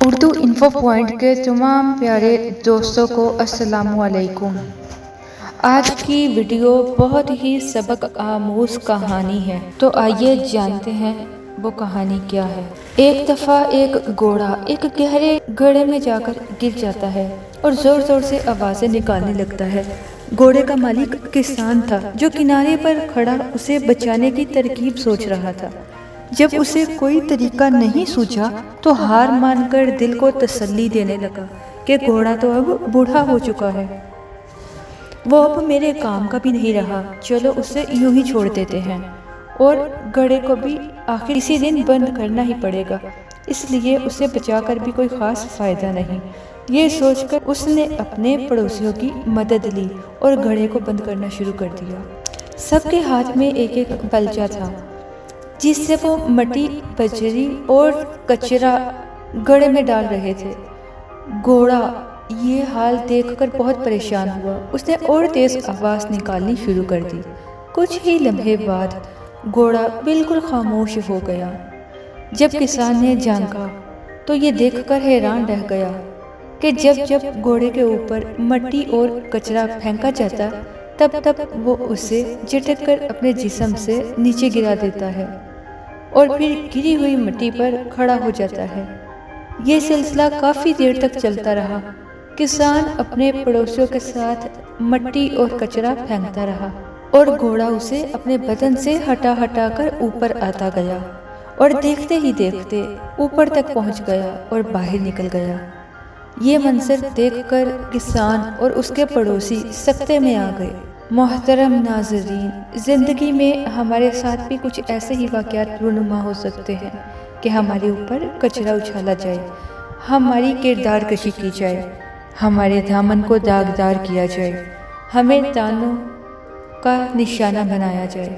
Urdu info point کے تمام پیارے دوستوں کو السلام علیکم۔ آج کی ویڈیو بہت ہی سبق آموز کہانی ہے، تو آئیے جانتے ہیں وہ کہانی کیا ہے۔ ایک دفعہ ایک گھوڑا ایک گہرے گڑھے میں جا کر گر جاتا ہے اور زور زور سے آوازیں نکالنے لگتا ہے۔ گھوڑے کا مالک کسان تھا جو کنارے پر کھڑا اسے بچانے کی ترکیب سوچ رہا تھا۔ جب اسے کوئی طریقہ نہیں سوجھا تو ہار مان کر دل کو تسلی دینے لگا کہ گھوڑا تو اب بوڑھا ہو چکا ہے، وہ اب میرے کام کا بھی نہیں رہا، چلو اسے یوں ہی چھوڑ دیتے ہیں اور گڑھے کو بھی آخر کسی دن بند کرنا ہی پڑے گا، اس لیے اسے بچا کر بھی کوئی خاص فائدہ نہیں۔ یہ سوچ کر اس نے اپنے پڑوسیوں کی مدد لی اور گڑھے کو بند کرنا شروع کر دیا۔ سب کے ہاتھ میں ایک ایک بلچا تھا جس سے وہ مٹی، بجری اور کچرا گڑھے میں ڈال رہے تھے۔ گھوڑا یہ حال دیکھ کر بہت پریشان ہوا، اس نے اور تیز آواز نکالنی شروع کر دی۔ کچھ ہی لمحے بعد گھوڑا بالکل خاموش ہو گیا۔ جب کسان نے جھانکا تو یہ دیکھ کر حیران رہ گیا کہ جب جب گھوڑے کے اوپر مٹی اور کچرا پھینکا جاتا تب تب وہ اسے جھٹک کر اپنے جسم سے نیچے گرا دیتا ہے اور پھر گری ہوئی مٹی پر کھڑا ہو جاتا ہے۔ یہ سلسلہ کافی دیر تک چلتا رہا۔ کسان اپنے پڑوسیوں کے ساتھ مٹی اور کچرا پھینکتا رہا اور گھوڑا اسے اپنے بدن سے ہٹا ہٹا کر اوپر آتا گیا اور دیکھتے ہی دیکھتے اوپر تک پہنچ گیا اور باہر نکل گیا۔ یہ منظر دیکھ کر کسان اور اس کے پڑوسی سکتے میں آ گئے۔ محترم ناظرین، زندگی میں ہمارے ساتھ بھی کچھ ایسے ہی واقعات رونما ہو سکتے ہیں کہ ہمارے اوپر کچرا اچھالا جائے، ہماری کردار کشی کی جائے، ہمارے دامن کو داغدار کیا جائے، ہمیں تانوں کا نشانہ بنایا جائے۔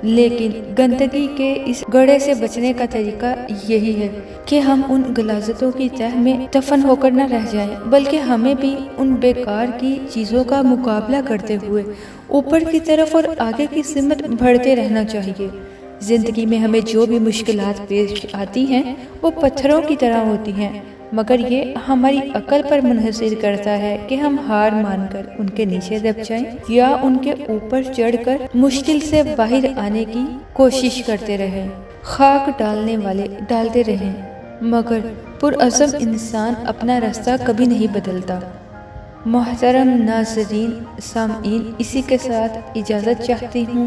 لیکن گندگی کے اس گڑھے سے بچنے کا طریقہ یہی ہے کہ ہم ان غلاظتوں کی تہہ میں دفن ہو کر نہ رہ جائیں، بلکہ ہمیں بھی ان بیکار کی چیزوں کا مقابلہ کرتے ہوئے اوپر کی طرف اور آگے کی سمت بڑھتے رہنا چاہیے۔ زندگی میں ہمیں جو بھی مشکلات پیش آتی ہیں وہ پتھروں کی طرح ہوتی ہیں، مگر یہ ہماری عقل پر منحصر کرتا ہے کہ ہم ہار مان کر ان کے نیچے دب جائیں یا ان کے اوپر چڑھ کر مشکل سے باہر آنے کی کوشش کرتے رہیں۔ خاک ڈالنے والے ڈالتے رہیں، مگر پرعزم انسان اپنا راستہ کبھی نہیں بدلتا۔ محترم ناظرین، سامعین، اسی کے ساتھ اجازت چاہتی ہوں۔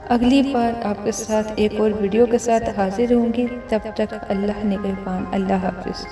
اگلی بار آپ کے ساتھ ایک اور ویڈیو کے ساتھ حاضر ہوں گی، تب تک اللہ نگہبان، اللہ حافظ۔